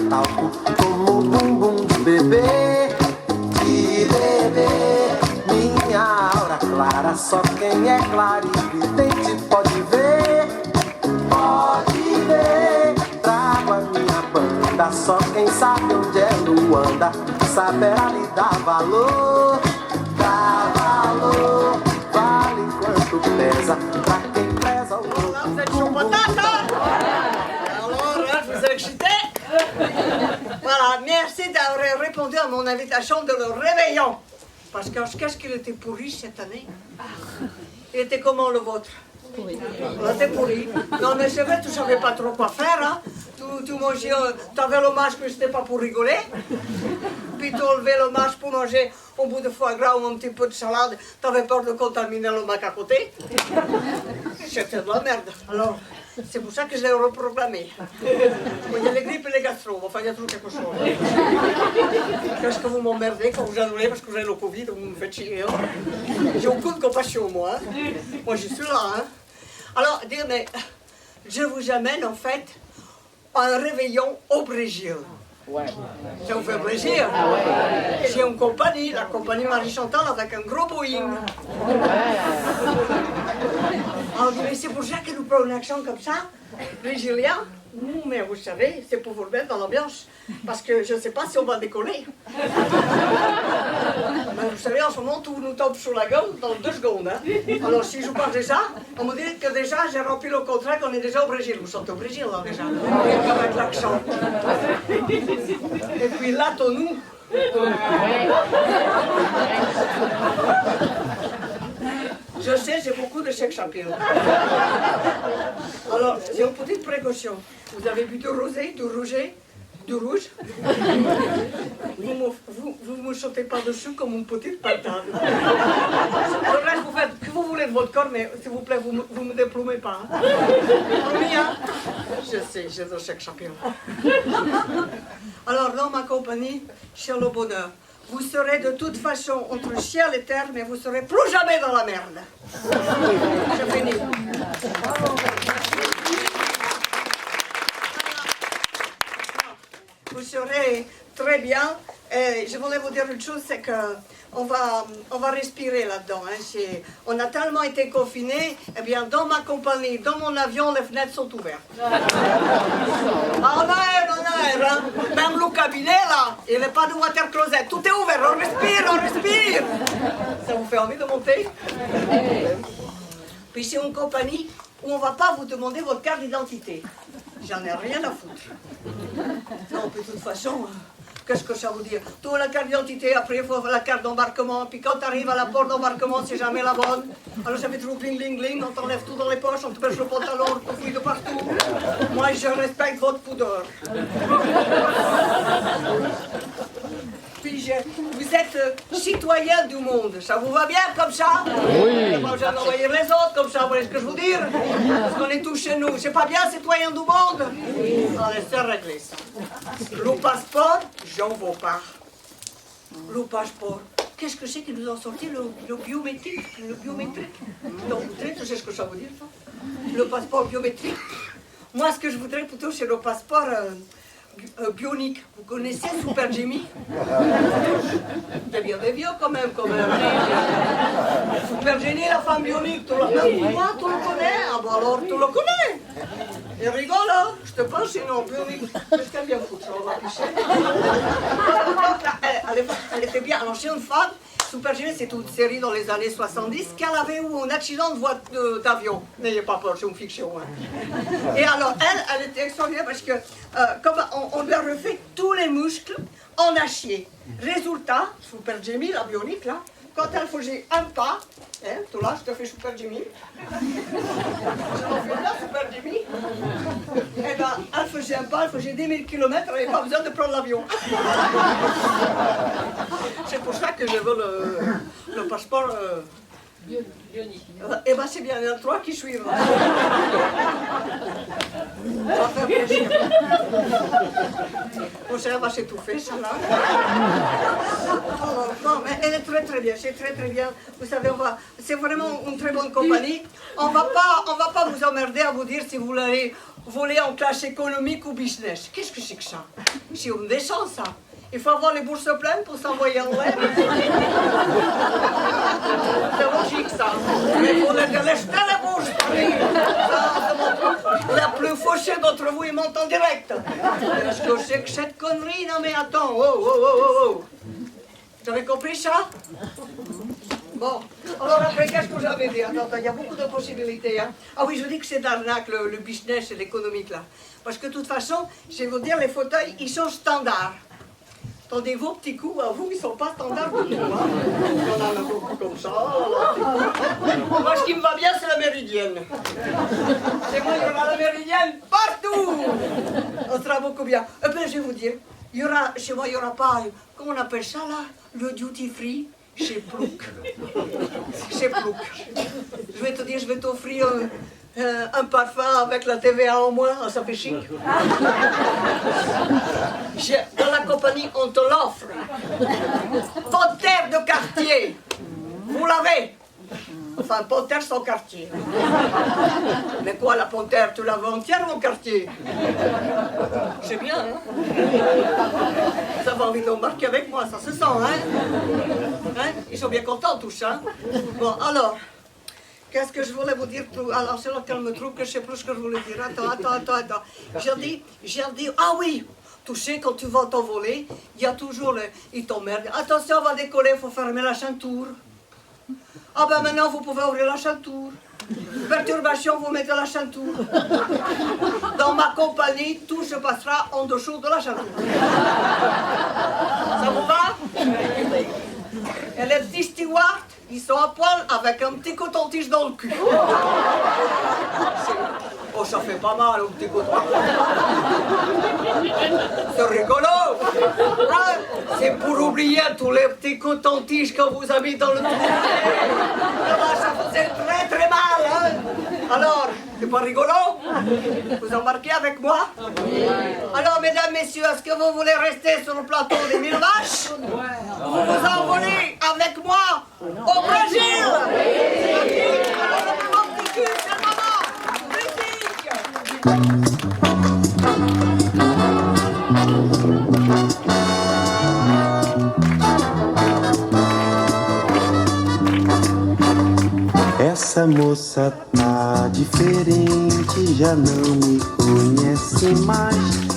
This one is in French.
talco como bumbum de bebê. De bebê, minha aura clara, só quem é claro e vidente pode ver. Pode ver, trago a minha banda, só quem sabe onde é Luanda saberá lhe dar valor. Dá valor, vale quanto pesa, pra quem preza o corpo. Alors, je vous ai excité. Voilà, merci d'avoir répondu à mon invitation de le réveillon. Parce que qu'est-ce qu'il était pourri cette année? Il était comment le vôtre? Il était pourri. Non, mais c'est vrai, tu ne savais pas trop quoi faire. Hein? Tu mangeais, tu avais le masque, mais c'était pas pour rigoler. Puis tu enlevais le masque pour manger un bout de foie gras ou un petit peu de salade. Tu avais peur de contaminer le mac à côté. C'était de la merde. Alors, c'est pour ça que je l'ai reprogrammé. Il y a les grippes et les gastro, enfin il y a toujours quelque chose. Qu'est-ce que vous m'emmerdez quand vous annulez parce que vous avez le Covid, vous me faites chier. Hein? J'ai beaucoup de compassion, moi. Hein? Moi, je suis là. Hein? Alors, dire, mais je vous amène en fait à un réveillon au Brésil. Ouais. Ça vous fait plaisir? Ah ouais. J'ai une compagnie, la compagnie Marie-Chantal, avec un gros Boeing. Alors, mais c'est pour ça que nous prenons un accent comme ça, brésilien. Mais vous savez, c'est pour vous remettre dans l'ambiance. Parce que je ne sais pas si on va décoller. Mais vous savez, en ce moment, tout nous tombe sur la gueule dans 2 secondes. Hein. Alors, si je vous parle de ça, on me dit que déjà, j'ai rempli le contrat qu'on est déjà au Brésil. Vous sortez au Brésil, là, déjà. Avec l'accent. Et puis là, nous. Je sais, j'ai beaucoup de sex appeal. Alors, j'ai une petite précaution. Vous avez bu du rosé, du rouge. Vous me sautez pas dessus comme une petite patate. Le reste, vous faites ce que vous voulez de votre corps, mais s'il vous plaît, vous me déplumez pas. Hein. Hein? Je sais, j'ai de sex appeal. Alors, dans ma compagnie, c'est le bonheur. Vous serez de toute façon entre ciel et terre, mais vous ne serez plus jamais dans la merde. Je finis. Vous serez très bien. Et je voulais vous dire une chose, c'est qu'on va respirer là-dedans. Hein. On a tellement été confinés, eh bien dans ma compagnie, dans mon avion, les fenêtres sont ouvertes. En air, hein. Même le cabinet là, il n'est pas de water closet, tout est ouvert, on respire. Ça vous fait envie de monter? Puis c'est une compagnie où on ne va pas vous demander votre carte d'identité. J'en ai rien à foutre. Non, de toute façon... Qu'est-ce que ça veut dire? Tu as la carte d'identité, après il faut la carte d'embarquement, puis quand tu arrives à la porte d'embarquement, c'est jamais la bonne. Alors ça fait toujours bling, on t'enlève tout dans les poches, on te pêche le pantalon, on te fouille de partout. Moi, je respecte votre pudeur. Puis vous êtes citoyen du monde, ça vous va bien comme ça? Oui. Pas besoin d'envoyer les autres comme ça, vous voyez ce que je veux dire? Parce qu'on est tous chez nous, c'est pas bien citoyen du monde? Allez, c'est réglé ça. Le passeport, j'en veux pas. Le passeport, qu'est-ce que c'est qu'ils nous ont sorti, le biométrique? Donc, tu sais ce que ça veut dire, ça? Le passeport biométrique. Moi, ce que je voudrais plutôt, c'est le passeport... bionique. Vous connaissez Super Jimmy? C'est bien des vieux quand même. Super Jenny, la femme bionique, tu le connais? Ah bon alors, tu le connais? Il rigole, hein? Je te pense, sinon, bionique. Qu'est-ce qu'elle vient foutre? On va picher. Elle était bien. Alors, c'est une femme. Super Jenny, c'est une série dans les années 70 qu'elle avait eu un accident d'avion. N'ayez pas peur, c'est une fiction. Hein. Et alors, elle était extraordinaire parce que, comme on lui a refait tous les muscles en acier. Résultat, Super Jimmy, la bionique, là, quand elle faisait un pas, hein, tout là, je te fais Super Jimmy. Je m'en fais là, Super Jimmy. Eh ben, elle faisait un pas, elle faisait 10 000 km, elle n'avait pas besoin de prendre l'avion. C'est pour ça que je veux le passeport bionique. Eh ben, c'est bien, il y en a 3 qui suivent. Ça va faire plaisir. Bon, ça va s'étouffer, ça là. Oh, non, mais elle est très très bien, c'est très très bien. Vous savez, c'est vraiment une très bonne compagnie. On va pas vous emmerder à vous dire si vous voulez voler en classe économique ou business. Qu'est-ce que c'est que ça? C'est une décence, ça. Il faut avoir les bourses pleines pour s'envoyer en l'air. C'est logique, ça. Mais il faut les jeter la bouche. La plus fauchée d'entre vous, il m'entend direct. Est-ce que c'est que cette connerie? Non, mais attends. Oh, oh, oh, oh, oh. Vous avez compris ça? Bon, alors après, qu'est-ce que j'avais dit? Attends, il y a beaucoup de possibilités. Hein. Ah oui, je dis que c'est d'arnaque, le business et l'économique, là. Parce que de toute façon, je vais vous dire, les fauteuils, ils sont standards. Tandis vos petits coups, à vous, ils ne sont pas standards du tout. Hein. Il y en a un beaucoup comme ça. Moi, ce qui me va bien, c'est la méridienne. C'est moi, il y aura la méridienne partout. On sera beaucoup bien. Et puis, je vais vous dire, il y aura, chez moi, il n'y aura pas, comment on appelle ça, là? Le duty free. Chez Plouc. Chez Plouc. Je vais te dire, je vais t'offrir un parfum avec la TVA en moins, ça fait chic. Dans la compagnie, on te l'offre. Panthère de quartier. Vous l'avez. Enfin, panthère sans quartier. Mais quoi, la panthère, tu l'avais entière mon quartier? C'est bien, hein? Ça va envie d'embarquer avec moi, ça se sent, hein? Ils sont bien contents, tous, hein? Bon, alors, qu'est-ce que je voulais vous dire? Alors, c'est là qu'elle me trouve que je sais plus ce que je voulais dire. Attends. J'ai dit, ah oui! Tu sais, quand tu vas t'envoler, il y a toujours ils t'emmerdent. Attention, on va décoller, il faut fermer la ceinture. Ah ben maintenant, vous pouvez ouvrir la ceinture. Perturbation, vous mettez la ceinture. Dans ma compagnie, tout se passera en dessous de la ceinture. Ça vous va? Et les petits stewards, ils sont à poil avec un petit coton-tige dans le cul. Oh, ça fait pas mal, un petit coton. C'est rigolo. Hein? C'est pour oublier tous les petits cotons-tiges que vous avez dans le trou. Ça faisait très très mal. Hein? Alors, c'est pas rigolo? Vous embarquez avec moi? Alors, mesdames, messieurs, est-ce que vous voulez rester sur le plateau des 1000 vaches? Vous vous envolez avec moi au Brésil? Alors, le plus beau petit cul, c'est le moment. Musique! Essa moça tá diferente, já não me conhece mais.